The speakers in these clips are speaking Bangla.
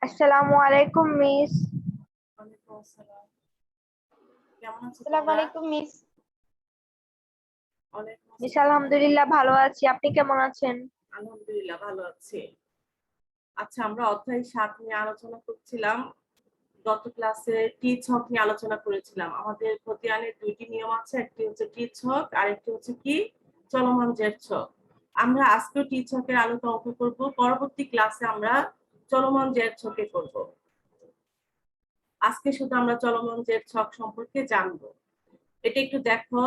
আসসালামু আলাইকুম মিস। ওয়ালাইকুম আসসালাম। কেমন আছো আসসালামু তোমরা? আলাইকুম মিস। ওয়ালাইকুম মিস আসসালাম। আলহামদুলিল্লাহ ভালো আছি, আপনি কেমন আছেন? আলহামদুলিল্লাহ ভালো আছি। আচ্ছা, আমরা অধ্যায় ৭ নিয়ে আলোচনা করছিলাম। গত ক্লাসে টি ছক নিয়ে আলোচনা করেছিলাম। আমাদের খতিয়ানের ২টি নিয়ম আছে। একটি হচ্ছে টি ছক, আরেকটি হচ্ছে কি চলমান জের ছক। আমরা আজকেও টি ছকের আলোতে অঙ্ক করব। পরবর্তী ক্লাসে আমরা চলমান জের ছকে করব। আজকে শুধু আমরা চলমান জের ছক সম্পর্কে জানবো। এটা একটু দেখো।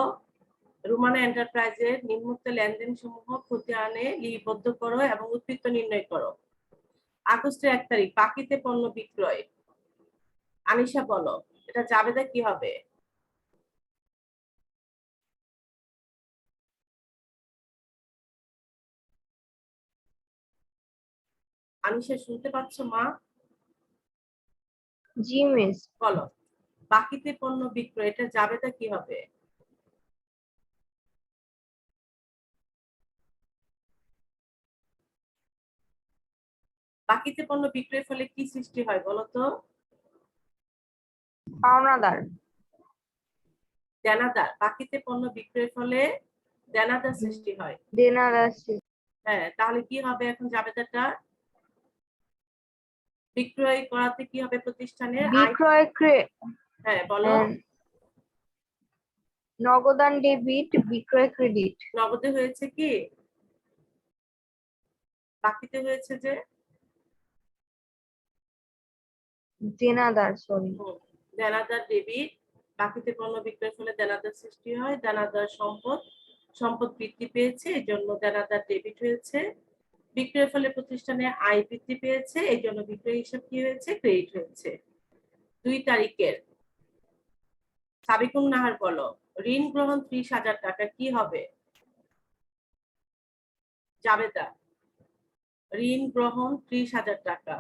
রুমানা এন্টারপ্রাইজের নিম্নোক্ত লেনদেন সমূহ খতিয়ানে লিপিবদ্ধ করো এবং উৎপত্তি নির্ণয় করো। আগস্টের ১ তারিখ বাকিতে পণ্য বিক্রয়। আনিশা বলো, এটা জাবেদা কি হবে? আনিশা শুনতে পাচ্ছ মা? জি মিস। বলো, বাকিতে পণ্য বিক্রয়, এটা জাবেদা কি হবে? বাকিতে পণ্য বিক্রয়ের ফলে কি সৃষ্টি হয় বলো তো? পাওনাদার। দেনাদার। বাকিতে পণ্য বিক্রয়ের ফলে দেনাদার সৃষ্টি হয়। দেনাদার। হ্যাঁ, তাহলে কি হবে এখন জাবেদাটা? বিক্রয় করাতে কি হবে প্রতিষ্ঠানের আয়? বিক্রয় হ্যাঁ বলো। নগদান ডেবিট, বিক্রয় ক্রেডিট। নগদে হয়েছে কি? বাকিতে হয়েছে যে দেনাদার, সরি। দেনাদার ডেবিট। বাকিতে পণ্য বিক্রয়ের ফলে দেনাদার সৃষ্টি হয়। দেনাদার সম্পদ বৃদ্ধি পেয়েছে, এই জন্য দেনাদার ডেবিট হয়েছে। বিক্রয়ের ফলে প্রতিষ্ঠানে আয় বৃদ্ধি পেয়েছে, এই জন্য বিক্রয় হিসাব কি হয়েছে? ক্রেডিট হয়েছে। ২ তারিখের সাবিকুন নাহার বলো, ঋণ গ্রহণ ৩০,০০০ টাকা কি হবে? জাবেদা, ঋণ গ্রহণ ৩০,০০০ টাকা।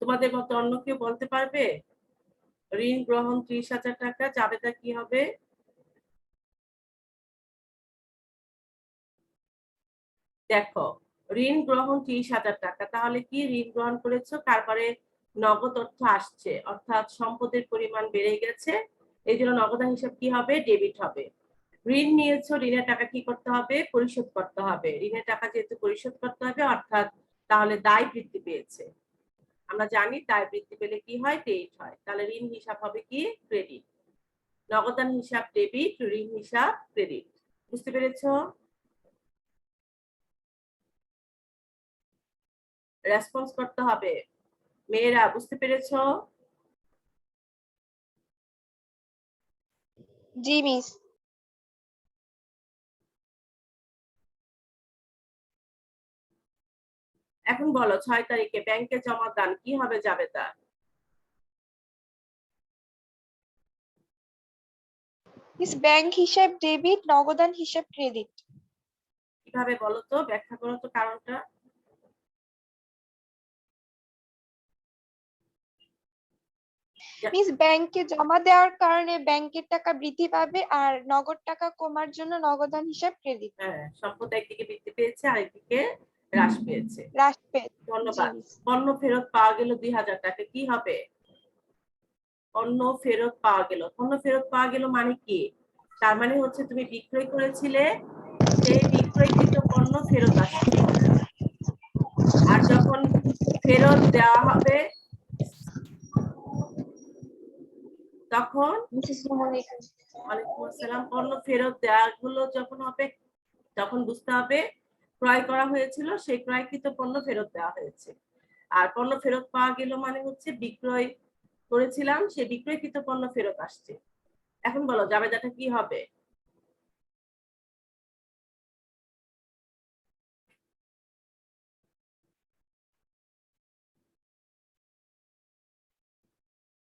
তোমাদের মতো অন্য কেউ বলতে পারবে? ঋণ গ্রহণ ৩০,০০০ টাকা, জাবেদা কি হবে? দেখো, ঋণ গ্রহণ ৩০,০০০ টাকা, তাহলে কি ঋণ গ্রহণ করেছো, তারপরে নগদ অর্থ আসছে, অর্থাৎ সম্পদের পরিমাণ বেড়ে গেছে, এই জন্য নগদান হিসাব কি হবে? ডেবিট হবে। ঋণ নিয়েছো, ঋণের টাকা কি করতে হবে? পরিশোধ করতে হবে। ঋণের টাকা যেহেতু পরিশোধ করতে হবে, অর্থাৎ তাহলে দায় বৃদ্ধি পেয়েছে। আমরা জানি দায় বৃদ্ধি পেলে কি হয়? ক্রেডিট হয়। তাহলে ঋণ হিসাব হবে কি? ক্রেডিট। নগদান হিসাব ডেবিট, ঋণ হিসাব ক্রেডিট। বুঝতে পেরেছো? রেসপন্স করতে হবে। মেয়েরা বুঝতে পেরেছো? জি মিস। এখন বলো, ৬ তারিখে ব্যাংকে জমা দান কি হবে জাবেদা? মিস ব্যাংক হিসাব ডেবিট, নগদান হিসাব ক্রেডিট। কিভাবে বলো তো, ব্যাখ্যা করো তো কারণটা। মিস ব্যাংকে জমা দেওয়ার কারণে ব্যাংকের টাকা বৃদ্ধি পাবে আর নগদ টাকা কমার জন্য নগদান হিসাব ক্রেডিট। হ্যাঁ, সম্পদ একদিকে বৃদ্ধি পেয়েছে, আরেকদিকে হ্রাস পেয়েছে। হ্রাস পেয়ে। জি ধন্যবাদ। মিস। পণ্য ফেরত পাওয়া গেল ২০০০ টাকা, কি হবে? পণ্য ফেরত পাওয়া গেল। পণ্য ফেরত পাওয়া গেল মানে কি? তার মানে হচ্ছে তুমি বিক্রয় করেছিলে, সেই বিক্রয়কৃত পণ্য ফেরত আসবে। আর যখন ফেরত দেওয়া হবে তখন ওয়ালাইকুম আসসালাম, পণ্য ফেরত দেওয়া গুলো যখন হবে তখন বুঝতে হবে ক্রয় করা হয়েছিল, সেই ক্রয়কৃত পণ্য ফেরত দেওয়া হয়েছে। আর পণ্য ফেরত পাওয়া গেল মানে হচ্ছে বিক্রয় করেছিলাম, সেই বিক্রয়কৃত পণ্য ফেরত আসছে। এখন বলো জাবেদাটা কি হবে?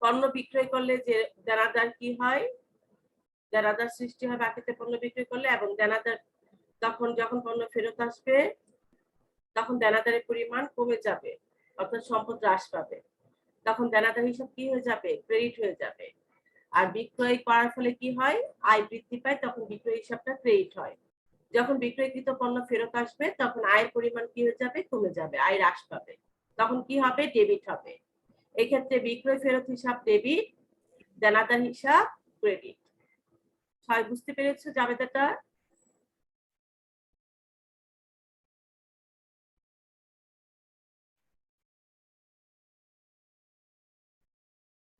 পণ্য বিক্রয় করলে যে দেনাদার কি হয়? দেনাদার সৃষ্টি হয় বাকিতে পণ্য বিক্রয় করলে, এবং দেনাদার যখন পণ্য ফেরত আসবে তখন দেনাদারের পরিমাণ কমে যাবে, অর্থাৎ সম্পদ হ্রাস পাবে। তখন দেনাদার হিসাব কি হয়ে যাবে? ক্রেডিট হয়ে যাবে। আর বিক্রয় করার ফলে কি হয়, আয় বৃদ্ধি পায়, তখন বিক্রয় হিসাবটা ক্রেডিট হয়। যখন বিক্রয়কৃত পণ্য ফেরত আসবে তখন আয়ের পরিমাণ কি হয়ে যাবে, কমে যাবে, আয় হ্রাস পাবে, তখন কি হবে, ডেবিট হবে। এক্ষেত্রে বিক্রয় ফেরত হিসাব ডেবিট, দেনাদার হিসাব ক্রেডিট। সবাই বুঝতে পেরেছো জাবেদাটা?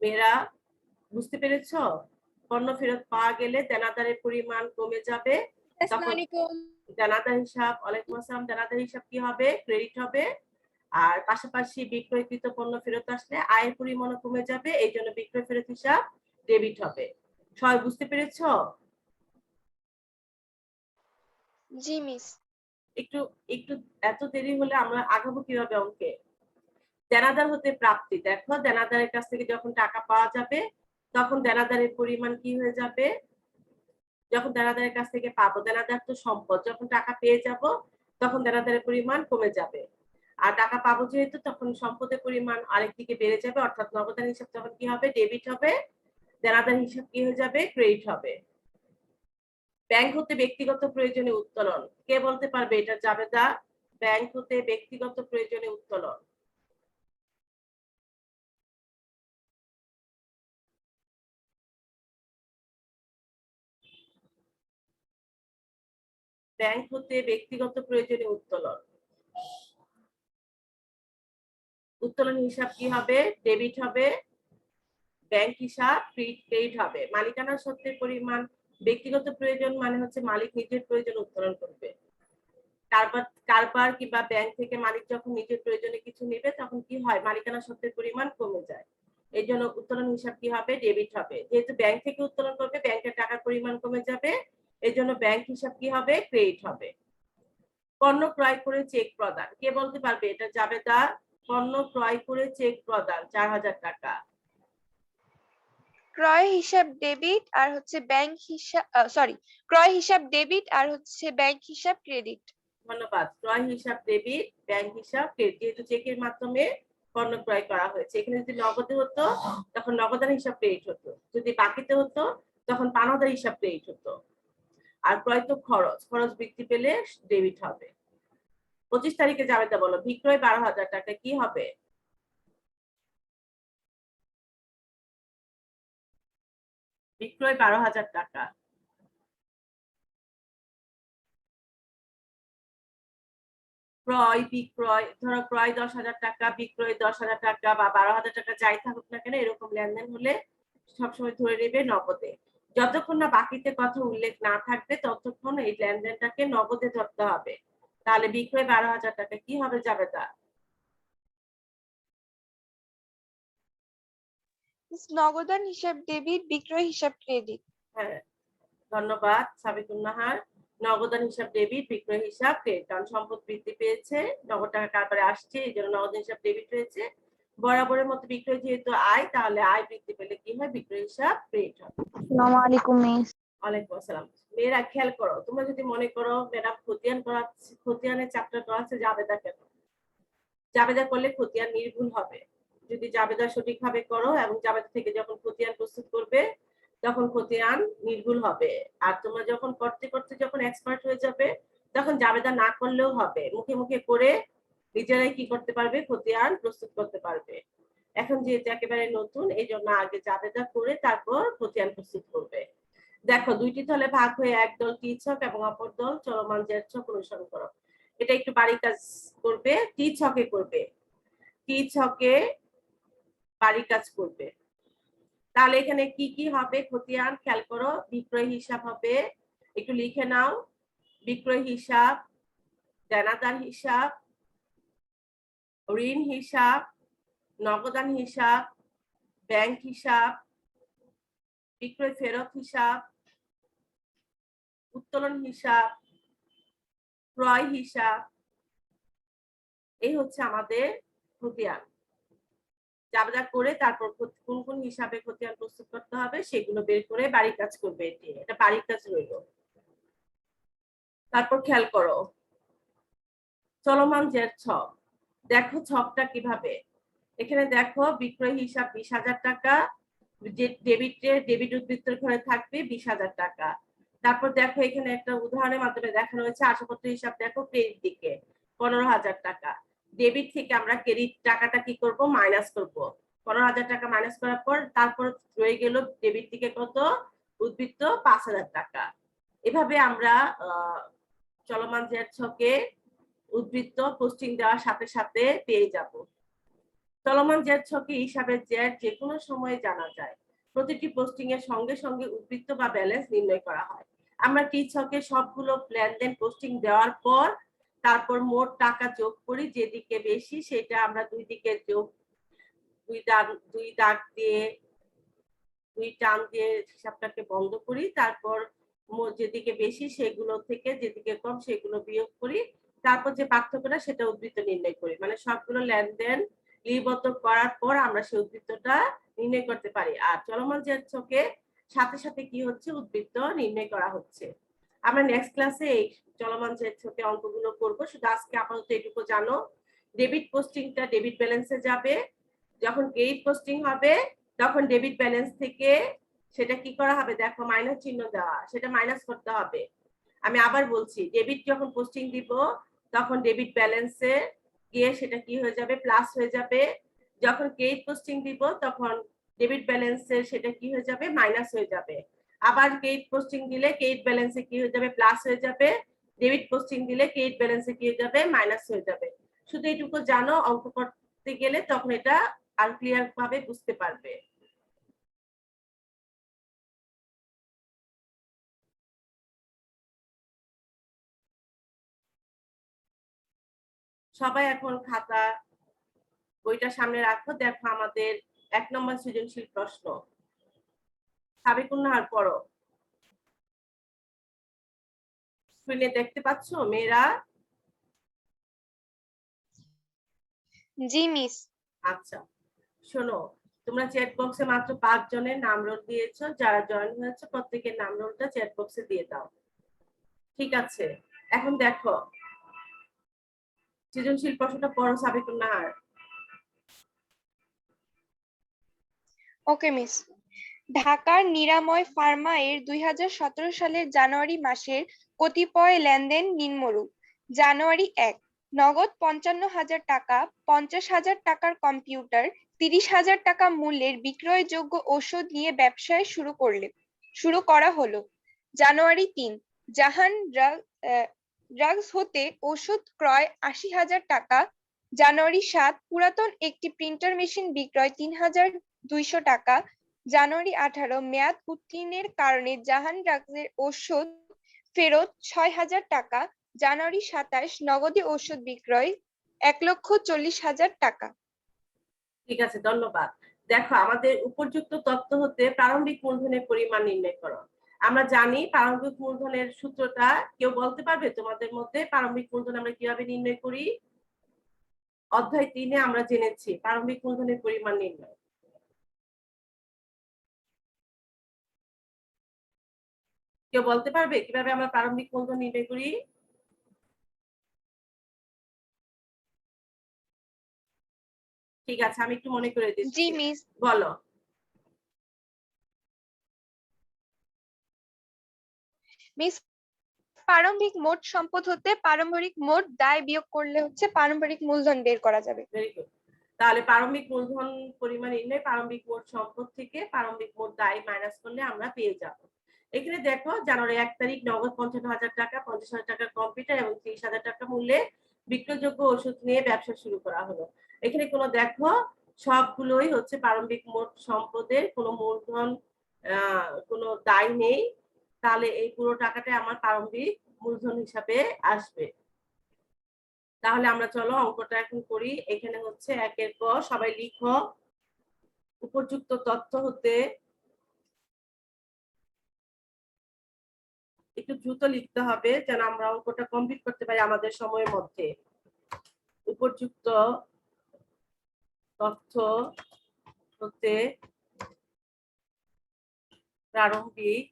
মেয়েরা বুঝতে পেরেছো? পণ্য ফেরত পাওয়া গেলে দেনাদারের পরিমাণ কমে যাবে, তখন দেনাদার হিসাব, ওয়ালাইকুম আসসালাম, দেনাদার হিসাব কি হবে, ক্রেডিট হবে। আর পাশাপাশি বিক্রয়কৃত পণ্য ফেরত আসলে আয়ের পরিমাণও কমে যাবে, এই জন্য বিক্রয় ফেরত হিসাব ডেবিট হবে। সবাই বুঝতে পেরেছো? জি মিস। একটু একটু এত দেরি হলে আমরা আগাবো কিভাবে অঙ্কে? দেনাদার হতে প্রাপ্তি, দেখো দেনাদারের কাছ থেকে যখন টাকা পাওয়া যাবে তখন দেনাদারের পরিমাণ কি হয়ে যাবে, যখন দেনাদারের কাছ থেকে পাবো, দেনাদার তো সম্পদ, যখন টাকা পেয়ে যাব তখন দেনাদারের পরিমাণ কমে যাবে। আর টাকা পাবো যেহেতু তখন সম্পদের পরিমাণ আরেক দিকে বেড়ে যাবে, অর্থাৎ নগদান হিসাব তখন কি হবে, ডেবিট হবে, দেনাদার হিসাব কি হয়ে যাবে, ক্রেডিট হবে। ব্যাংক হতে ব্যক্তিগত প্রয়োজনে উত্তোলন, কে বলতে পারবে এটা জাবেদা? ব্যাংক হতে ব্যক্তিগত প্রয়োজনে উত্তোলন। ব্যাংক হতে ব্যক্তিগত প্রয়োজনে উত্তোলন, উত্তোলন হিসাব কি হবে, ডেবিট হবে, ব্যাংক হিসাব ক্রেডিট হবে। মালিকানা সত্ত্বের পরিমাণ, ব্যক্তিগত প্রয়োজন মানে হচ্ছে মালিক নিজের প্রয়োজন উত্তোলন করবে। কারবার কিংবা ব্যাংক থেকে মালিক যখন নিজের প্রয়োজনে কিছু নেবে তখন কি হয়, মালিকানা সত্ত্বের পরিমাণ কমে যায়, এই জন্য উত্তোলন হিসাব কি হবে, ডেবিট হবে। যেহেতু ব্যাংক থেকে উত্তোলন করবে ব্যাংকের টাকার পরিমাণ কমে যাবে, এই জন্য ব্যাংক হিসাব কি হবে, ক্রেডিট হবে। পণ্য ক্রয় করে চেক প্রদান, কে বলতে পারবে এটা জাবেদা? পণ্য ক্রয় করে চেক প্রদান 4000 টাকা। ক্রয় হিসাব ডেবিট আর হচ্ছে ব্যাংক হিসাব, সরি, ক্রয় হিসাব ডেবিট আর হচ্ছে ব্যাংক হিসাব ক্রেডিট। ধন্যবাদ। ক্রয় হিসাব ডেবিট, ব্যাংক হিসাব ক্রেডিট। যেহেতু চেকের মাধ্যমে পণ্য ক্রয় করা হয়েছে, এখানে যদি নগদে হতো তখন নগদান হিসাব ক্রেডিট হতো, যদি বাকিতে হতো তখন পাওনাদার হিসাব ক্রেডিট হতো। আর ক্রয় তো খরচ, খরচ বৃদ্ধি পেলে ডেবিট হবে। 25 তারিখে জাবেদা বলো, বিক্রয় 12,000 টাকা কি হবে? বিক্রয় 12,000 টাকা। ক্রয় বিক্রয়, ধরো ক্রয় 10,000 টাকা, বিক্রয় 10,000 টাকা বা 12,000 টাকা, যাই থাকুক না কেন এরকম লেনদেন হলে সবসময় ধরে নেবে নগদে। যতক্ষণ না বাকিতে কথা উল্লেখ না থাকবে ততক্ষণ এই লেনদেনটাকে নগদে ধরতে হবে। তাহলে বিক্রয় 12,000 টাকা কি হবে জাবেদা? নগদান হিসাব ডেবিট, বিক্রয় হিসাব ক্রেডিট। হ্যাঁ, ধন্যবাদ সাবিকুন নাহার। নগদান হিসাব ডেবিট, বিক্রয় হিসাব ক্রেডিট, কারণ সম্পদ বৃদ্ধি পেয়েছে, নগদ টাকা কারবারে আসছে, এই জন্য নগদ হিসাব ডেবিট হয়েছে। বরাবরের মতো বিক্রয় যেহেতু আয়, তাহলে আয় বৃদ্ধি পেলে কি হয়, বিক্রয় হিসাব ক্রেডিট হবে। আসসালামু আলাইকুম মিস। ওয়ালাইকুম আসসালাম। মেয়েরা খেয়াল করো, তোমরা যদি মনে করো ম্যাডাম খতিয়ান করাচ্ছে, খতিয়ানের চ্যাপ্টার করাচ্ছে, জাবেদা কেন? জাবেদা করলে খতিয়ান নির্ভুল হবে। যদি জাবেদা সঠিকভাবে করো এবং জাবেদা থেকে যখন খতিয়ান প্রস্তুত করবে তখন খতিয়ান নির্ভুল হবে। আর তোমরা যখন করতে করতে যখন এক্সপার্ট হয়ে যাবে তখন জাবেদা না করলেও হবে, মুখে মুখে করে নিজেরাই কি করতে পারবে, খতিয়ান প্রস্তুত করতে পারবে। এখন যেহেতু একেবারে নতুন, এই জন্য আগে জাবেদা করে তারপর খতিয়ান প্রস্তুত করবে। দেখো দুইটি দলে ভাগ হয়ে এক দল টি ছক এবং অপর দল চলমান জেড ছক অনুসরণ করো। এটা একটু বাড়ি কাজ করবে, টি ছকে করবে, টি ছকে বাড়ি কাজ করবে। তাহলে এখানে কি কি হবে খতিয়ান খেয়াল করো, বিক্রয় হিসাব হবে, একটু লিখে নাও, বিক্রয় হিসাব, দেনাদার হিসাব, ঋণ হিসাব, নগদান হিসাব, ব্যাংক হিসাব, বিক্রয় ফেরত হিসাব, উত্তোলন হিসাব, ক্রয় হিসাব, এই হচ্ছে আমাদের খতিয়ান। জাবেদা করে তারপর কোন কোন হিসাবে খতিয়ান প্রস্তুত করতে হবে সেগুলো বের করে বাড়ি কাজ করবে, এটা বাড়ির কাজ রইল। তারপর খেয়াল করো চলমান জের ছক, দেখো ছকটা কিভাবে। এখানে দেখো বিক্রয় হিসাব 20,000 টাকা, যে ডেবিট উদ্বৃত্তের ঘরে থাকবে 20,000 টাকা। তারপর দেখো এখানে একটা উদাহরণের মাধ্যমে দেখানো হয়েছে আশাপত্র হিসাব দেখো ক্রেডিট দিকে 15,000 টাকা। ডেবিট থেকে আমরা ক্রেডিট টাকাটা কি করব মাইনাস করব। 15,000 টাকা মাইনাস করার পর তারপর রয়ে গেল ডেবিট থেকে কত উদ্বৃত্ত 5,000 টাকা। এভাবে আমরা চলমান জের ছকে উদ্বৃত্ত পোস্টিং দেওয়ার সাথে সাথে পেয়ে যাব। চলমান জের ছকে হিসাবের জের যে কোনো সময়ে জানা যায়। প্রতিটি পোস্টিং এর সঙ্গে সঙ্গে উদ্বৃত্ত বা ব্যালেন্স নির্ণয় করা হয়। আমরা টি ছকে সবগুলো লেনদেন পোস্টিং দেওয়ার পর তারপর মোট টাকা যোগ করি, যেদিকে বেশি সেটা আমরা দুই দিকে যোগ দুই টান দিয়ে হিসাবটাকে বন্ধ করি। তারপর যেদিকে বেশি সেগুলো থেকে যেদিকে কম সেগুলো বিয়োগ করি। তারপর যে পার্থক্যটা সেটা উদ্বৃত্ত নির্ণয় করি। মানে সবগুলো লেনদেন লিপিবদ্ধ করার পর আমরা সেই উদ্বৃত্তটা নির্ণয় করতে পারি। আর চলমান জের ছকে সাথে সাথে কি হচ্ছে উদ্বৃত্ত নির্ণয় করা হচ্ছে। আমরা নেক্সট ক্লাসে এই চলমান জের ছকে অঙ্কগুলো করব। শুধু আজকে আপাতত এটুকু জানো, ডেবিট পোস্টিংটা ডেবিট ব্যালেন্সে যাবে। যখন ক্রেডিট পোস্টিং হবে তখন ডেবিট ব্যালেন্স থেকে সেটা কি করা হবে দেখো মাইনাস চিহ্ন দেওয়া, সেটা মাইনাস করতে হবে। আমি আবার বলছি, ডেবিট যখন পোস্টিং দিব তখন ডেবিট ব্যালেন্সে গিয়ে সেটা কি হয়ে যাবে প্লাস হয়ে যাবে। যখন ক্রেডিট পোস্টিং দিব তখন ডেবিট ব্যালেন্সে সেটা কি হয়ে যাবে মাইনাস হয়ে যাবে। আবার ক্রেডিট পোস্টিং দিলে ক্রেডিট ব্যালেন্সে কি হয়ে যাবে প্লাস হয়ে যাবে। ডেবিট পোস্টিং দিলে ক্রেডিট ব্যালেন্সে কি হয়ে যাবে মাইনাস হয়ে যাবে। শুধু এটুকু জানো, অঙ্ক করতে গেলে তখন এটা আর ক্লিয়ার ভাবে বুঝতে পারবে। সবাই এখন খাতা বইটা সামনে রাখো। দেখো আমাদের 1 নম্বর সৃজনশীল প্রশ্ন। সাবিকুন্নাহার পড়ো। স্ক্রিনে দেখতে পাচ্ছ মেয়েরা? জি মিস। আচ্ছা শোনো, তোমরা চ্যাট বক্সে মাত্র 5 জনের নাম রোল দিয়েছো। যারা জয়েন হয়েছে প্রত্যেকের নাম রোলটা চ্যাট বক্সে দিয়ে দাও। ঠিক আছে, এখন দেখো সৃজনশীল প্রশ্নটা পড়ো সাবিকুন্নাহার। ওকে মিস। ঢাকার নিরাময় ফার্মা এর 2017 সালের জানুয়ারি মাসের কতিপয় লেনদেন নিম্নরূপ। জানুয়ারি 1, নগদ 55,000 টাকা, 50,000 টাকার কম্পিউটার, 30,000 টাকা মূল্যের বিক্রয়যোগ্য ঔষধ নিয়ে ব্যবসায় শুরু করা হলো। জানুয়ারি 3, জাহান ড্রাগস হতে ওষুধ ক্রয় 80,000 টাকা। জানুয়ারি 7, পুরাতন একটি প্রিন্টার মেশিন বিক্রয় 3,200 টাকা। জানুয়ারি 18, মেয়াদ উত্তীর্ণের কারণে জাহান ড্রাগসের ওষুধ ফেরত 6,000 টাকা। জানুয়ারি 27, নগদে ওষুধ বিক্রয় 1,40,000 টাকা। ঠিক আছে, ধন্যবাদ। দেখো আমাদের উপযুক্ত তথ্য হতে প্রারম্ভিক মূলধনের পরিমাণ নির্ণয় করো। আমরা জানি প্রারম্ভিক মূলধনের সূত্রটা, কেউ বলতে পারবে তোমাদের মধ্যে প্রারম্ভিক মূলধন আমরা কিভাবে নির্ণয় করি? অধ্যায় 3-এ আমরা জেনেছি প্রারম্ভিক মূলধনের পরিমাণ নির্ণয়। কেউ বলতে পারবে কিভাবে আমরা প্রারম্ভিক মূলধন নির্ণয় করি? ঠিক আছে, আমি একটু মনে করে দিচ্ছি। জি মিস। বলো। মিস, প্রারম্ভিক মোট সম্পদ হতে প্রারম্ভিক মোট দায় বিয়োগ করলে হচ্ছে প্রারম্ভিক মূলধন বের করা যাবে। Very good. তাহলে প্রারম্ভিক মূলধন পরিমাণ নির্ণয় প্রারম্ভিক মোট সম্পদ থেকে প্রারম্ভিক মোট দায় মাইনাস করলে আমরা পেয়ে যাব। এখানে দেখো জানুয়ারি 1 তারিখ নগদ 55,000 টাকা, 50,000 টাকার কম্পিউটার এবং 30,000 টাকা মূল্যে বিক্রয়যোগ্য ওষুধ নিয়ে ব্যবসা শুরু করা হলো। এখানে কোনো দেখো সবগুলোই হচ্ছে প্রারম্ভিক মোট সম্পদের, কোনো মূলধন কোনো দায় নেই। তাহলে এই পুরো টাকাটাই আমার প্রারম্ভিক মূলধন হিসাবে আসবে। তাহলে আমরা চলো অঙ্কটা এখন করি। এখানে হচ্ছে 1-এর ক, সবাই লিখো। উপযুক্ত তথ্য হতে, একটু দ্রুত লিখতে হবে যেন আমরা অঙ্কটা কমপ্লিট করতে পারি আমাদের সময়ের মধ্যে। উপযুক্ত তথ্য হতে প্রারম্ভিক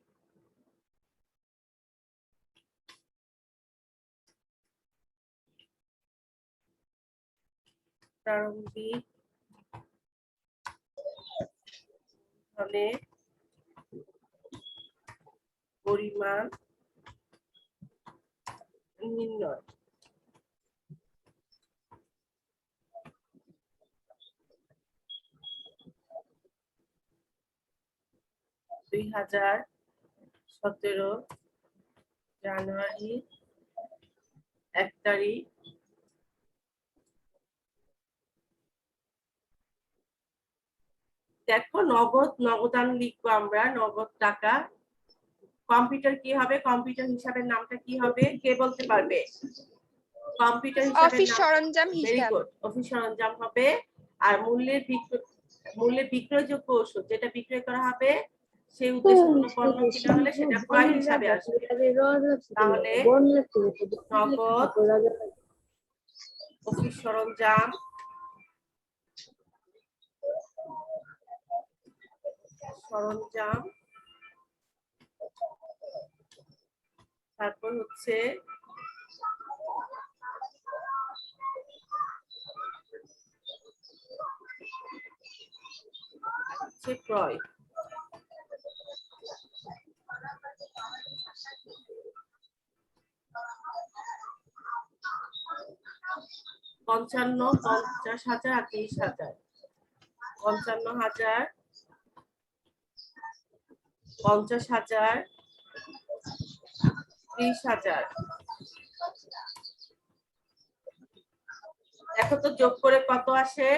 মূলধনের পরিমাণ নির্ণয়। জানুয়ারি 1 তারিখ দেখো নগদান লিখবো আমরা, নগদ টাকা। কম্পিউটার কি হবে? কম্পিউটার হিসাবের নামটা কি হবে? কে বলতে পারবে? কম্পিউটার হিসাবের অফিস নাম সরঞ্জাম ভেরি হিসাব। গুড, অফিস সরঞ্জাম হবে। আর মূল্যের বিক্রয়যোগ্য ওষুধ যেটা বিক্রয় করা হবে সেই উদ্দেশ্যে কোনো পণ্য কিনা হলে সেটা ক্রয় হিসাবে আসবে। তাহলে নগদ অফিস সরঞ্জাম তারপর হচ্ছে ক্রয়। পঞ্চান্ন, 50,000 আর 30,000। 55,000, 50,000, 30,000। দেখো তো যোগ করে কত আসে?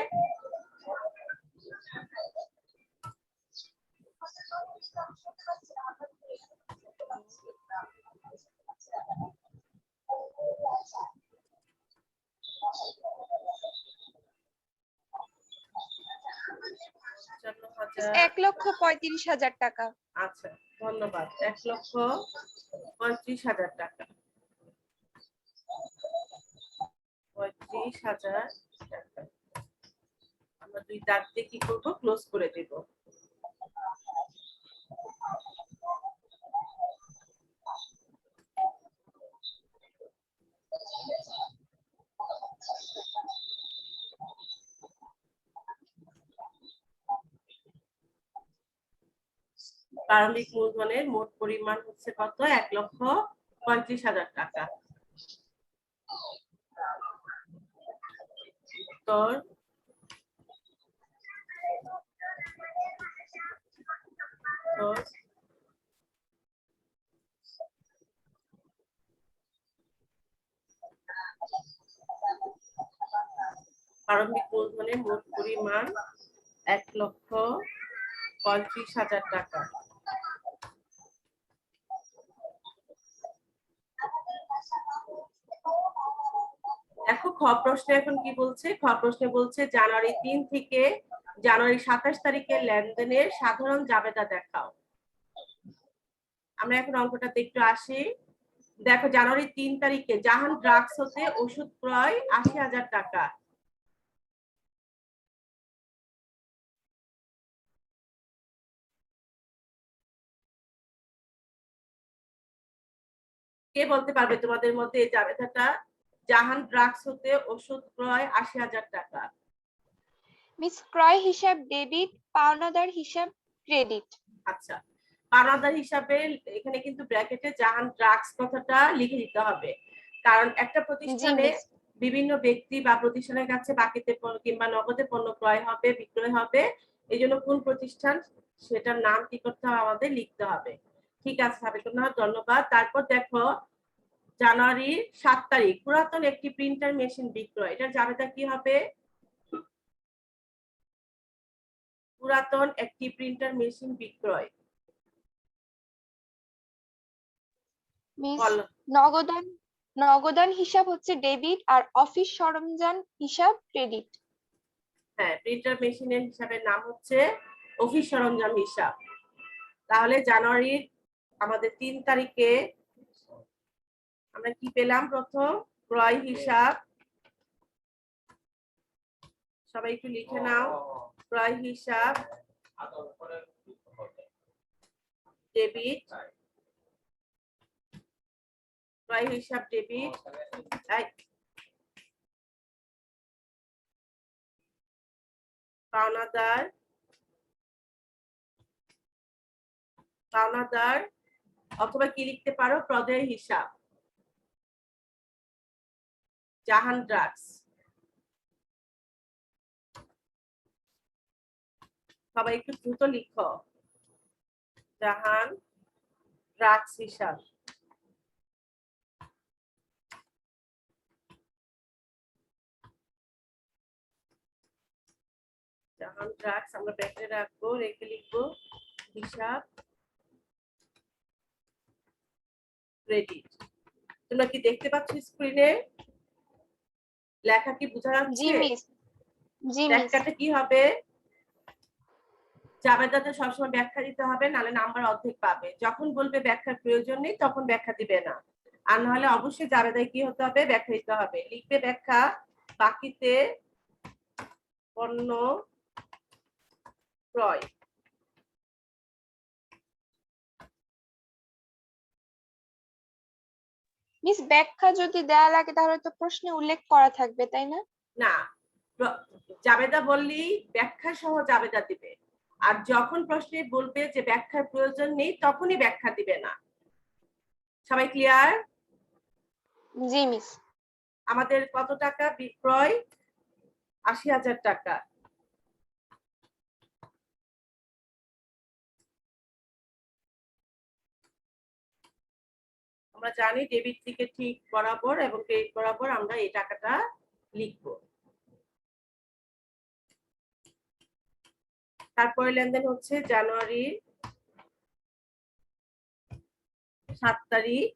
এক লক্ষ 35,000 টাকা। আচ্ছা, ধন্যবাদ। 1,35,000 টাকা। 35,000 টাকা। আমরা দুই দাগ দিয়ে কি করবো? ক্লোজ করে দেব। প্রারম্ভিক মূলধনের মোট পরিমাণ হচ্ছে কত? 1,35,000 টাকা। উত্তর প্রারম্ভিক মূলধনের মোট পরিমাণ 1,35,000 টাকা। দেখো খ প্রশ্নে এখন কি বলছে? খ প্রশ্নে বলছে জানুয়ারি 3 থেকে জানুয়ারি 27 তারিখের লেনদেনের সাধারণ জাবেদা দেখাও। আমরা এখন অঙ্কটাতে একটু আসি। দেখো জানুয়ারি 3 তারিখে জাহান ড্রাগস হতে ওষুধ ক্রয় 80,000 টাকা। কে বলতে পারবে তোমাদের মধ্যে এই জাবেদাটা? জাহান ড্রাগস হতে ওষুধ ক্রয় 80,000 টাকা। মিস ক্রয় হিসাব ডেবিট, পাওনাদার হিসাব ক্রেডিট। আচ্ছা, পাওনাদার হিসাবে এখানে কিন্তু ব্র্যাকেটে জাহান ড্রাগস কথাটা লিখে দিতে হবে, কারণ একটা প্রতিষ্ঠানে বিভিন্ন ব্যক্তি বা প্রতিষ্ঠানের কাছে বাকিতে কিংবা নগদে পণ্য ক্রয় হবে, বিক্রয় হবে। এই জন্য কোন প্রতিষ্ঠান সেটার নাম কি করতে হবে? আমাদের লিখতে হবে। ঠিক আছে, ধন্যবাদ। তারপর দেখো জানুয়ারি 7 তারিখ পুরাতন একটি প্রিন্টার মেশিন বিক্রয়। এটার জাবেদা কি হবে? পুরাতন একটি প্রিন্টার মেশিন বিক্রয়। নগদান হিসাব হচ্ছে ডেবিট আর অফিস সরঞ্জাম হিসাব ক্রেডিট। হ্যাঁ, প্রিন্টার মেশিনের হিসাবের নাম হচ্ছে অফিস সরঞ্জাম হিসাব। তাহলে জানুয়ারির আমাদের 3 তারিখে আমরা কি পেলাম? প্রথম ক্রয় হিসাব, সবাই একটু লিখে নাও। ক্রয় হিসাব ডেবিট, ক্রয় হিসাব ডেবিট। পাওনাদার পাওনাদার, অথবা কি লিখতে পারো, প্রদেয় হিসাব, জাহান ড্রাগস। সবাই একটু দ্রুত লিখো, জাহান ড্রাগস হিসাব। জাহান ড্রাগস আমরা ব্যাকে রাখবো, রেখে লিখবো হিসাব ক্রেডিট। তোমরা কি দেখতে পাচ্ছ স্ক্রিনে? লেখা কি বোঝা জি যাচ্ছে? মিস। জি মিস। ব্যাখ্যাটা কি হবে? জাবেদাতে সবসময় ব্যাখ্যা দিতে হবে, নাহলে নাম্বার অর্ধেক পাবে। যখন বলবে ব্যাখ্যার প্রয়োজন নেই তখন ব্যাখ্যা দিবে না, আর নাহলে অবশ্যই জাবেদায় কি হতে হবে, ব্যাখ্যা দিতে হবে। লিখবে ব্যাখ্যা, বাকিতে পণ্য ক্রয়। মিস ব্যাখ্যা যদি দেয়া লাগে তাহলে তো প্রশ্নে উল্লেখ করা থাকবে, তাই না? না, জাবেদা বললেই ব্যাখ্যা সহ জাবেদা দিবে, আর যখন প্রশ্নে বলবে যে ব্যাখ্যার প্রয়োজন নেই তখনই ব্যাখ্যা দিবে না। সবাই ক্লিয়ার? জি মিস। আমাদের কত টাকা বিক্রয়? ৮০,০০০ টাকা। আমরা জানি ডেবিট থেকে ঠিক বরাবর এবং ক্রেডিট বরাবর আমরা এই টাকাটা লিখব। তারপরে লেনদেন হচ্ছে জানুয়ারি ৭ তারিখ।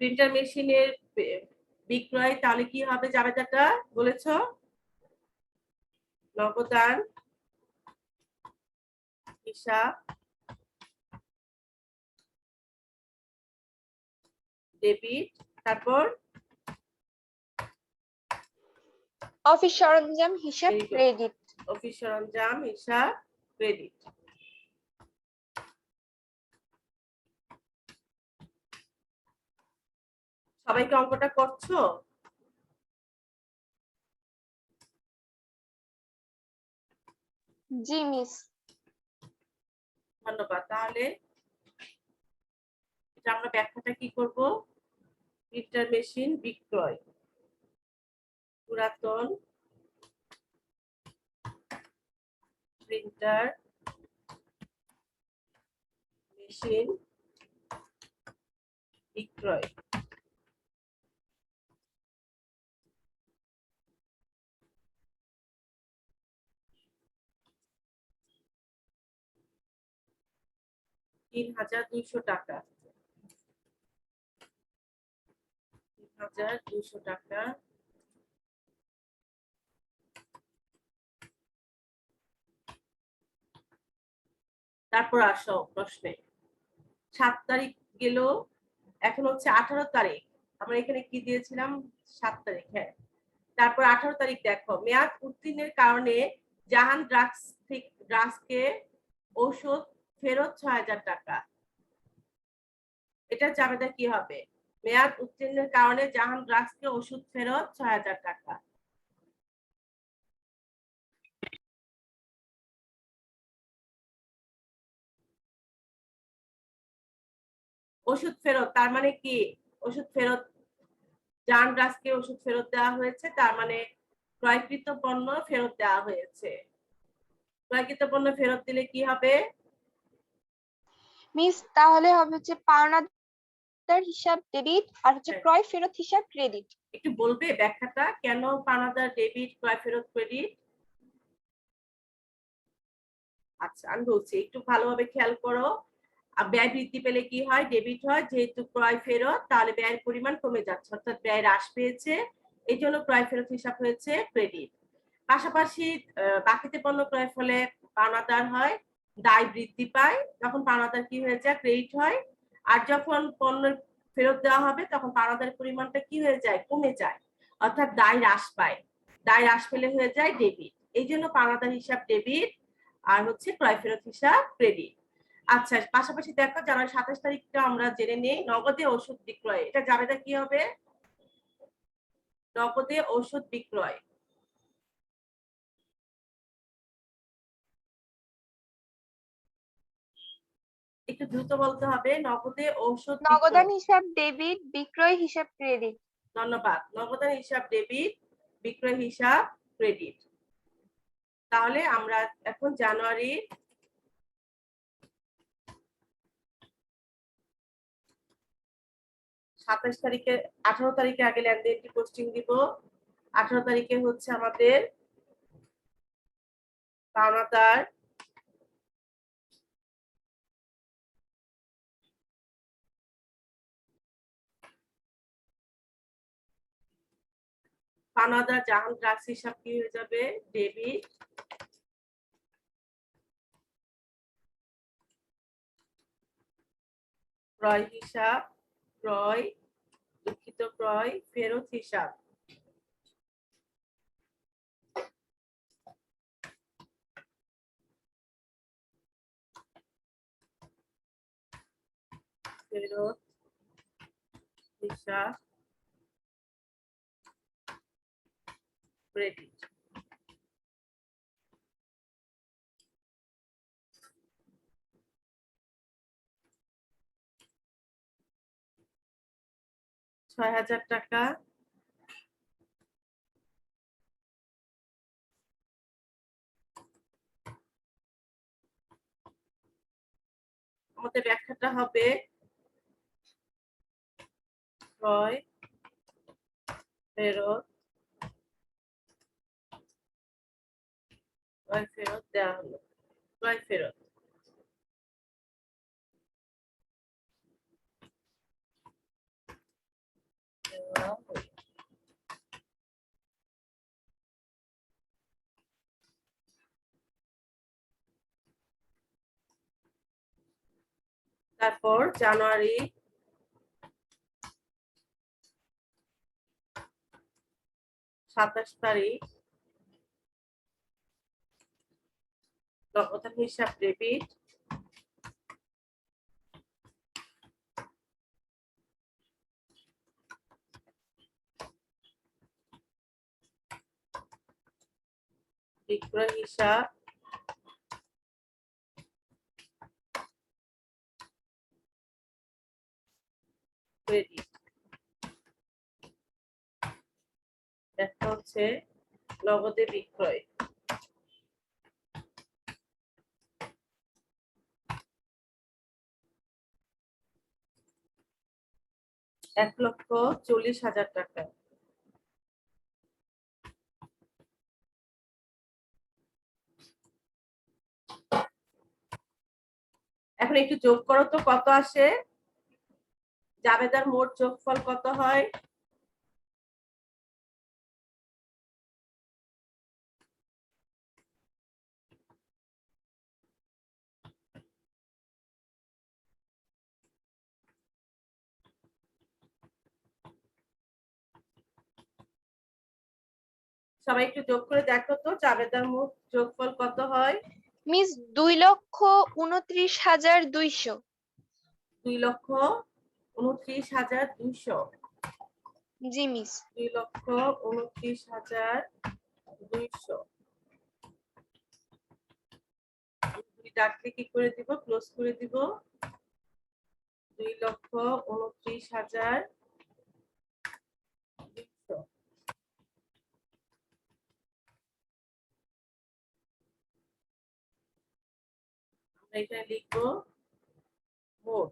প্রিন্টার মেশিনের বিক্রয়, তাহলে কি হবে জাবেদাটা বলেছো? নগদান হিসাব ডেবিট, তারপর অফিস সরঞ্জাম হিসাব Very good. ক্রেডিট। অফিস সরঞ্জাম হিসাব ক্রেডিট। সবাইকে অঙ্কটা করছো? জি মিস। ধন্যবাদ। তাহলে এটা আমরা ব্যাখ্যাটা কি করব? প্রিন্টার মেশিন বিক্রয়, পুরাতন প্রিন্টার মেশিন বিক্রয়। $৩,২০০। ৩,২০০ টাকা। তারপর আসো প্রশ্নে। ৭ তারিখ গেল, এখন হচ্ছে 18 তারিখ। আমরা এখানে কি দিয়েছিলাম? 7 তারিখ, হ্যাঁ। তারপর 18 তারিখ দেখো, মেয়াদ উত্তীর্ণের কারণে জাহান ড্রাগসকে ঔষধ ফেরত ৬,০০০ টাকা। এটা জাবেদা কি হবে? মেয়াদ উত্তীর্ণের কারণে জাহান ড্রাগসকে ওষুধ ফেরত ৬,০০০ টাকা। ওষুধ ফেরত তার মানে কি? ওষুধ ফেরত, জাহান ড্রাগসকে ওষুধ ফেরত দেওয়া হয়েছে, তার মানে ক্রয়কৃত পণ্য ফেরত দেওয়া হয়েছে। ক্রয়কৃত পণ্য ফেরত দিলে কি হবে? মিস তাহলে হবে হচ্ছে পাওনাদার হিসাব ডেবিট আর হচ্ছে হ্যাঁ। ক্রয় ফেরত হিসাব ক্রেডিট। একটু বলবে ব্যাখ্যাটা কেন পাওনাদার ডেবিট, ক্রয় ফেরত ক্রেডিট? আচ্ছা আমি বলছি, একটু ভালোভাবে খেয়াল করো। ব্যয় বৃদ্ধি পেলে কি হয়? ডেবিট হয়। যেহেতু ক্রয় ফেরত, তাহলে ব্যয়ের পরিমাণ কমে যাচ্ছে, অর্থাৎ ব্যয় হ্রাস পেয়েছে, এই জন্য ক্রয় ফেরত হিসাব হয়েছে ক্রেডিট। পাশাপাশি বাকিতে পণ্য ক্রয়ের ফলে পাওনাদার হয়, দায় বৃদ্ধি পায়, তখন পাওনাদার কি হয়ে যায়? ক্রেডিট হয়। আর যখন পণ্য ফেরত দেওয়া হবে তখন পাওনাদার পরিমাণটা কি হয়ে যায়? কমে যায়, অর্থাৎ দায় হ্রাস পায়। দায় হ্রাস পেলে হয়ে যায় ডেবিট, এই জন্য পাওনাদার হিসাব ডেবিট আর হচ্ছে ক্রয় ফেরত হিসাব ক্রেডিট। আচ্ছা, পাশাপাশি দেখো জানুয়ারি ২৭ তারিখটা আমরা জেনে নেই, নগদে ওষুধ বিক্রয়। এটা জাবেদা কি হবে? নগদে ঔষধ বিক্রয়। একটু দ্রুত বলতে হবে। নগদে ঔষধ বিক্রয়। নগদান হিসাব ডেবিট, বিক্রয় হিসাব ক্রেডিট। ধন্যবাদ। নগদান হিসাব ডেবিট, বিক্রয় হিসাব ক্রেডিট। তাহলে আমরা এখন জানুয়ারি 27 তারিখে 18 তারিখে আগে লেনদেনটি পোস্টিং দিব। 18 তারিখে হচ্ছে আমাদের পাওনাদার জাহান ড্রাগস হিসাব কি হয়ে যাবে? ডেবিট। ক্রয় হিসাব ক্রয় ফেরত হিসাব। ফেরত হিসাব ক্রেডিট। টাকা। আমাদের ব্যাখ্যাটা হবে ক্রয় ফেরত দেওয়া হলো। ক্রয় ফেরত। তারপর জানুয়ারি 27 তারিখ নগদান হিসাব ডেবিট, বিক্রয় হিসাব ক্রেডিট। একটা হচ্ছে নগদে বিক্রয়। $1,40,000। এখন একটু যোগ করো তো কত আসে? জাবেদার মোট যোগফল কত হয়? সবাই একটু যোগ করে দেখো তো জাবেদার মোট যোগফল কত হয়? মিস 2,29,200। 2,29,200। জি মিস। 2,29,200। ডাকতে কি করে দিব? ক্লোজ করে দিব। 2,29,200। আমরা এখানে লিখবো মোট।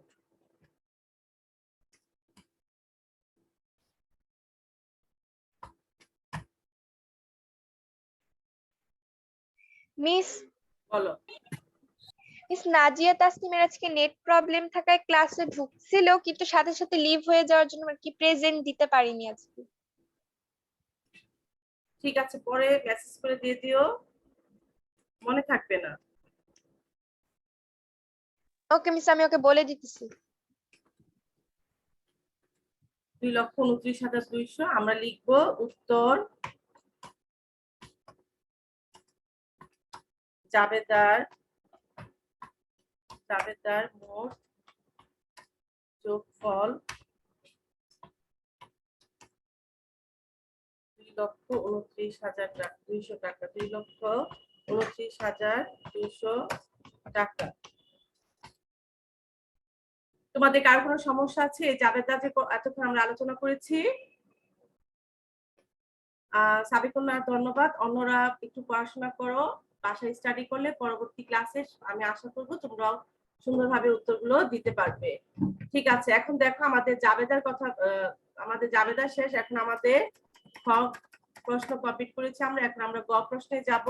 মিস বলো। মিস নাজিয়া তাসনিমের আজকে নেট প্রবলেম থাকায় ক্লাসে ঢুকছিল, কিন্তু সাথে সাথে লিভ হয়ে যাওয়ার জন্য আর কি প্রেজেন্ট দিতে পারিনি আজকে। ঠিক আছে, পরে মেসেজ করে দিয়ে দিও, মনে থাকবে না। ওকে মিস, আমি ওকে বলে দিতেছি। 2,29,200 আমরা লিখবো উত্তর জাবেদার মোট যোগফল 2,29,200 টাকা, 2,29,200 টাকা। তোমাদের কার কোনো সমস্যা আছে? জাবেদা যে এতক্ষণ আমরা আলোচনা করেছি। সাবিকুল্লাহ ধন্যবাদ। অন্যরা একটু পড়াশোনা করো, বাসায় স্টাডি করলে পরবর্তী ক্লাসে আমি আশা করব তোমরাও সুন্দরভাবে উত্তরগুলো দিতে পারবে। ঠিক আছে, এখন দেখো আমাদের জাবেদার কথা, আমাদের জাবেদা শেষ। এখন আমাদের খ প্রশ্ন কমপ্লিট করেছি আমরা। এখন আমরা গ প্রশ্নে যাব।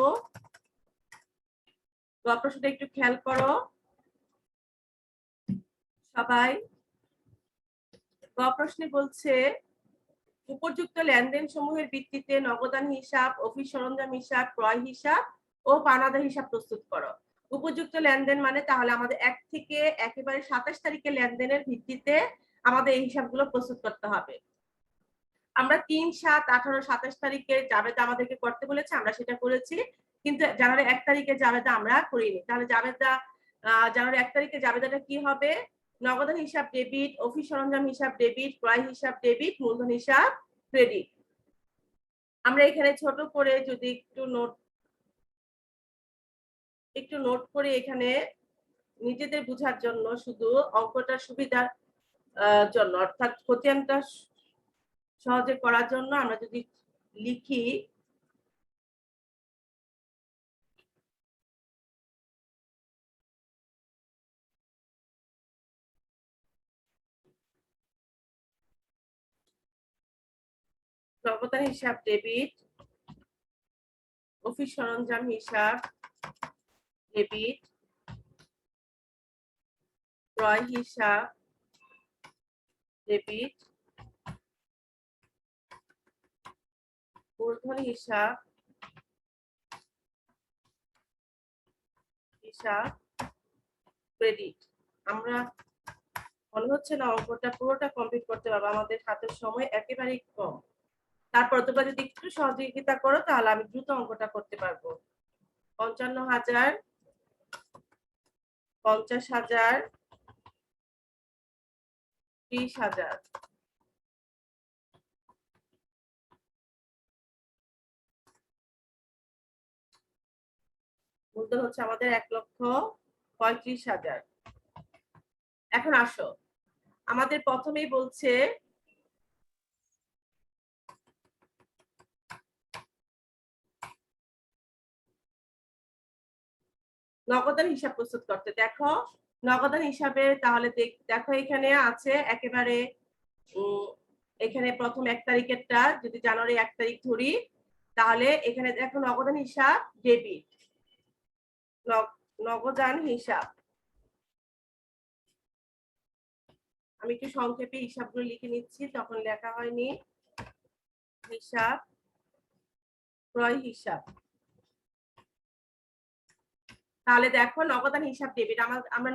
গ প্রশ্নটা একটু খেয়াল করো সবাই। গ প্রশ্নে বলছে উপযুক্ত লেনদেন সমূহের ভিত্তিতে নগদান হিসাব, অফিস সরঞ্জাম হিসাব, ক্রয় হিসাব ও পাওনাদার হিসাব প্রস্তুত করো। উপযুক্ত লেনদেন মানে তাহলে আমাদের 1 থেকে একেবারে 27 তারিখের লেনদেনের ভিত্তিতে আমাদের এই হিসাবগুলো প্রস্তুত করতে হবে। আমরা 3, 7, 18, 27 তারিখে জাবেদা আমাদেরকে করতে বলেছে, আমরা সেটা করেছি, কিন্তু জানুয়ারি 1 তারিখে জাবেদা আমরা করিনি। তাহলে জাবেদা জানুয়ারি 1 তারিখে জাবেদাটা কি হবে? নগদান হিসাব ডেবিট, অফিস সরঞ্জাম হিসাব ডেবিট, ক্রয় হিসাব ডেবিট, মূলধন হিসাব ক্রেডিট। আমরা এখানে ছোট করে যদি একটু নোট করে এখানে নিজেদের বোঝার জন্য শুধু অঙ্কটার সুবিধার জন্য, অর্থাৎ খতিয়ানটা সহজে করার জন্য আমরা যদি লিখি নগদান হিসাব ডেবিট, অফিস সরঞ্জাম হিসাব ডেবিট, ক্রয় হিসাব ডেবিট, মূলধন হিসাব ক্রেডিট। আমরা মনে হচ্ছে না অঙ্কটা পুরোটা কমপ্লিট করতে পারবো, আমাদের হাতের সময় একেবারেই কম। তারপর তোমরা যদি একটু সহযোগিতা করো তাহলে আমি দ্রুত অঙ্কটা করতে পারবো। 55,000, 50,000, 30,000। মূলধন হচ্ছে আমাদের 1,35,000। এখন আসো, আমাদের প্রথমেই বলছে নগদান হিসাব প্রস্তুত করতে। দেখো নগদান হিসাবে তাহলে দেখো এখানে আছে একেবারে এখানে প্রথম 1 তারিখেরটা যদি জানুয়ারি 1 তারিখ ধরি, তাহলে এখানে দেখো নগদান হিসাব ডেবিট, নগদান হিসাব। আমি একটু সংক্ষেপে হিসাবগুলো লিখে নিচ্ছি, তখন লেখা হয়নি। হিসাব, ক্রয় হিসাব। তাহলে দেখো নগদান হিসাব ডেবিট, আমরা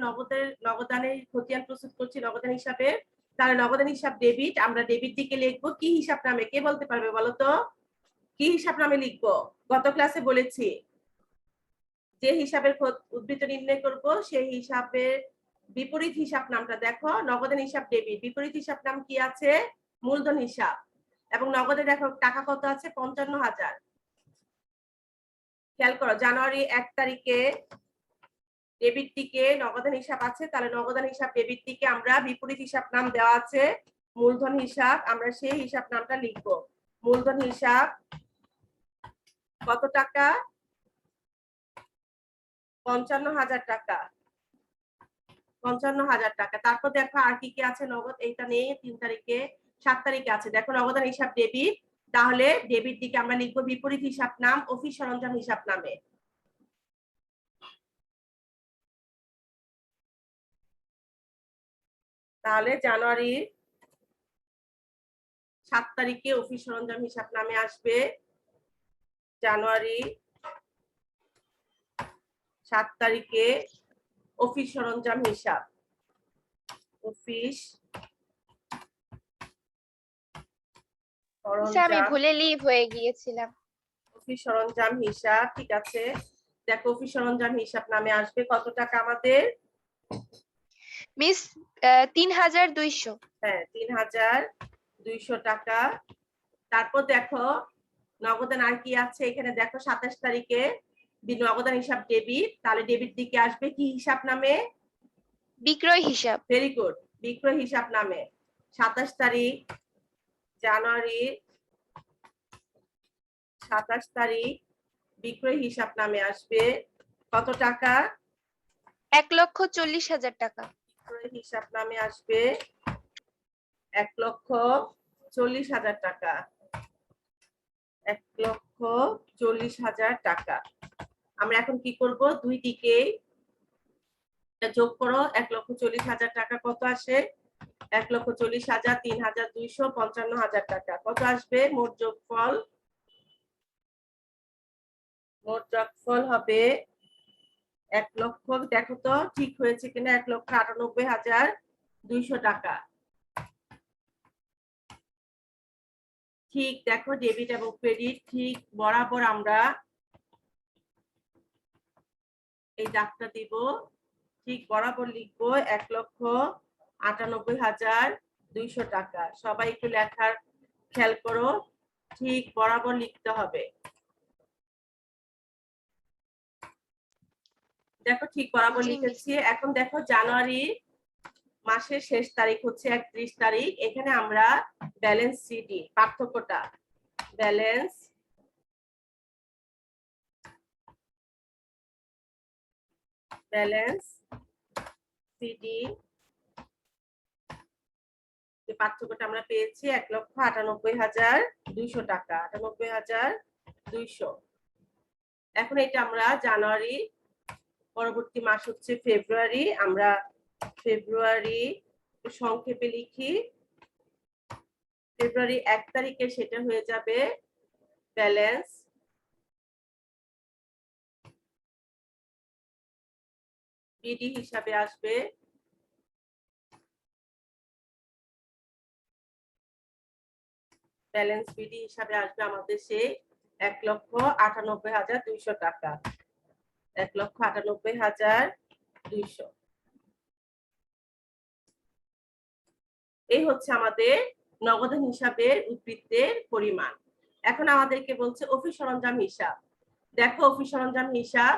নগদানের খতিয়ান প্রস্তুত করছি নগদান হিসাবে। তাহলে নগদান হিসাব ডেবিট, আমরা ডেবিট দিকে লিখবো কি হিসাব নামে? কে বলতে পারবে বলো তো? কি হিসাব নামে লিখবো? গত ক্লাসে বলেছি যে হিসাবের উদ্বৃত্ত নির্ণয় করব সেই হিসাবের বিপরীত হিসাব নামটা দেখো নগদান হিসাব ডেবিট, বিপরীত হিসাব নাম কি আছে? মূলধন হিসাব। এবং নগদে দেখো টাকা কত আছে? 55,000। খেয়াল করো জানুয়ারি 1 তারিখে ডেবিট দিকে নগদান হিসাব আছে, তাহলে নগদান হিসাব ডেবিট দিকে আমরা বিপরীত হিসাব নাম দেওয়া আছে মূলধন হিসাব, আমরা সেই হিসাব নামটা লিখব। মূলধন হিসাব কত টাকা? 55,000 টাকা। 55,000 টাকা। তারপর দেখো আর কি কি আছে নগদ, এইটা নেই 3 তারিখে। 7 তারিখে আছে দেখো নগদান হিসাব ডেবিট, তাহলে ডেবিট দিকে আমরা লিখবো বিপরীত হিসাব নাম অফিস সরঞ্জাম হিসাব নামে। তাহলে জানুয়ারি 7 তারিখে অফিস সরঞ্জাম হিসাব নামে আসবে। জানুয়ারি 7 তারিখে অফিস সরঞ্জাম হিসাব, অফিস আমি ভুলে লিভ হয়ে গিয়েছিলাম। অফিস সরঞ্জাম হিসাব, ঠিক আছে। দেখো অফিস সরঞ্জাম হিসাব নামে আসবে কত টাকা আমাদের? মিস 3,200। হ্যাঁ 3,200 টাকা। তারপর দেখো নগদান আর কি আছে এখানে দেখো 27 তারিখে নগদান হিসাব ডেবিট, তাহলে ডেবিট দিকে আসবে কি হিসাব নামে? বিক্রয় হিসাব। ভেরি গুড, বিক্রয় হিসাব নামে 27 তারিখ জানুয়ারি, 27 তারিখ বিক্রয় হিসাব নামে আসবে কত টাকা? 1,40,000 টাকা। বিক্রয় হিসাব নামে আসবে 1,40,000 টাকা। 1,40,000 টাকা। আমরা এখন কি করব? দুই দিকে যোগ করো। 1,40,000 টাকা কত আসে? 1,40,000, 3,200, 55,000 টাকা। কত আসবে মোট যোগফল? মোট যোগফল হবে 1 লক্ষ, দেখো তো ঠিক হয়েছে কিনা, 1,98,200 টাকা। ঠিক দেখো, ডেবিট এবং ক্রেডিট ঠিক বরাবর আমরা এই দাগটা দিব, ঠিক বরাবর লিখবো 1,98,200 টাকা। সবাই একটু লেখার খেয়াল করো, ঠিক বরাবর লিখতে হবে। দেখো ঠিক বরাবর লিখেছি। এখন দেখো জানুয়ারি মাসের শেষ তারিখ হচ্ছে 31 তারিখ, এখানে আমরা ব্যালেন্স সিডি পার্থক্যটা, ব্যালেন্স সিডি যে পার্থক্যটা আমরা পেয়েছি 1,98,200 টাকা, 98,200। এখন এটা আমরা জানুয়ারি, পরবর্তী মাস হচ্ছে ফেব্রুয়ারি, আমরা ফেব্রুয়ারি সংক্ষেপে লিখি। ফেব্রুয়ারি 1 তারিখে সেটা হয়ে যাবে ব্যালেন্স বিডি হিসাবে আসবে। ব্যালেন্স বিডি হিসাবে আসবে আমাদের সেই 1,98,200 টাকা। 1,98,200। এই হচ্ছে আমাদের নগদান হিসাবের উদ্বৃত্তের পরিমাণ। এখন আমাদেরকে বলছে অফিস সরঞ্জাম হিসাব। দেখো অফিস সরঞ্জাম হিসাব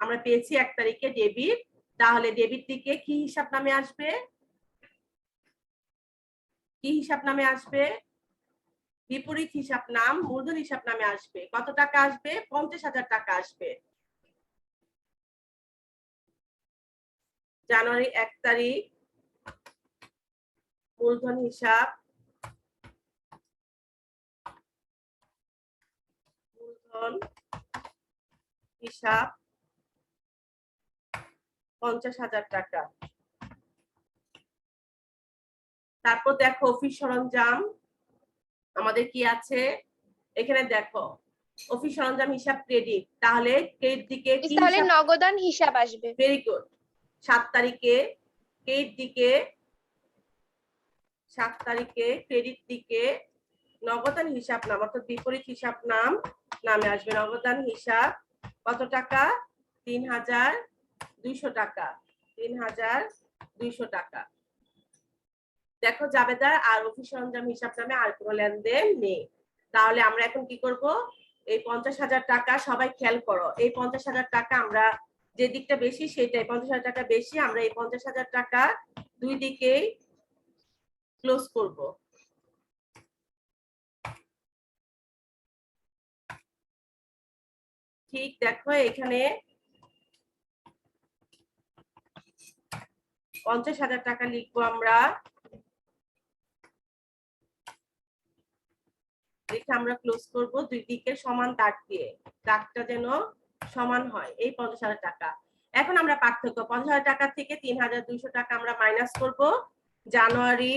আমরা পেয়েছি 1 তারিখে ডেবিট, তাহলে ডেবিট দিকে কি হিসাব নামে আসবে? কি হিসাব নামে আসবে? বিপরীত হিসাব নাম, মূলধন হিসাব নামে আসবে। কত টাকা আসবে? 50,000 টাকা আসবে। জানুয়ারি 1 তারিখ মূলধন হিসাব, মূলধন হিসাব 50,000 টাকা। তারপর দেখো অফিস সরঞ্জাম আমাদের কি আছে এখানে, দেখো অফিস সরঞ্জাম হিসাব ক্রেডিট, তাহলে ক্রেডিট দিকে কি তাহলে হিসাব? নগদান হিসাব আসবে। Very good. 7 তারিখে ক্রেডিট দিকে, 7 তারিখে ক্রেডিট দিকে নগদান হিসাব নাম অর্থাৎ বিপরীত হিসাব নাম নামে আসবে। নগদান হিসাব কত টাকা? 3,200 টাকা। 3,200 টাকা। দেখো জাবেদার আর অফিস সরঞ্জাম হিসাব নামে আর কোনো লেনদেন নেই। তাহলে আমরা এখন কি করব? এই 50,000 টাকা, সবাই খেয়াল করো, এই 50,000 টাকা আমরা যে দিকটা বেশি সেটাই, 50,000 টাকা বেশি, আমরা এই 50,000 টাকা দুই দিকেই ক্লোজ করব। ঠিক দেখো এখানে 50,000 টাকা লিখবো আমরা, লিখে আমরা ক্লোজ করব দুই দিকে সমান দাগ দিয়ে, দাগটা যেন সমান হয়। এই 50,000 টাকা। এখন আমরা পার্থক্য 50,000 টাকা থেকে 3,200 টাকা আমরা মাইনাস করব। জানুয়ারি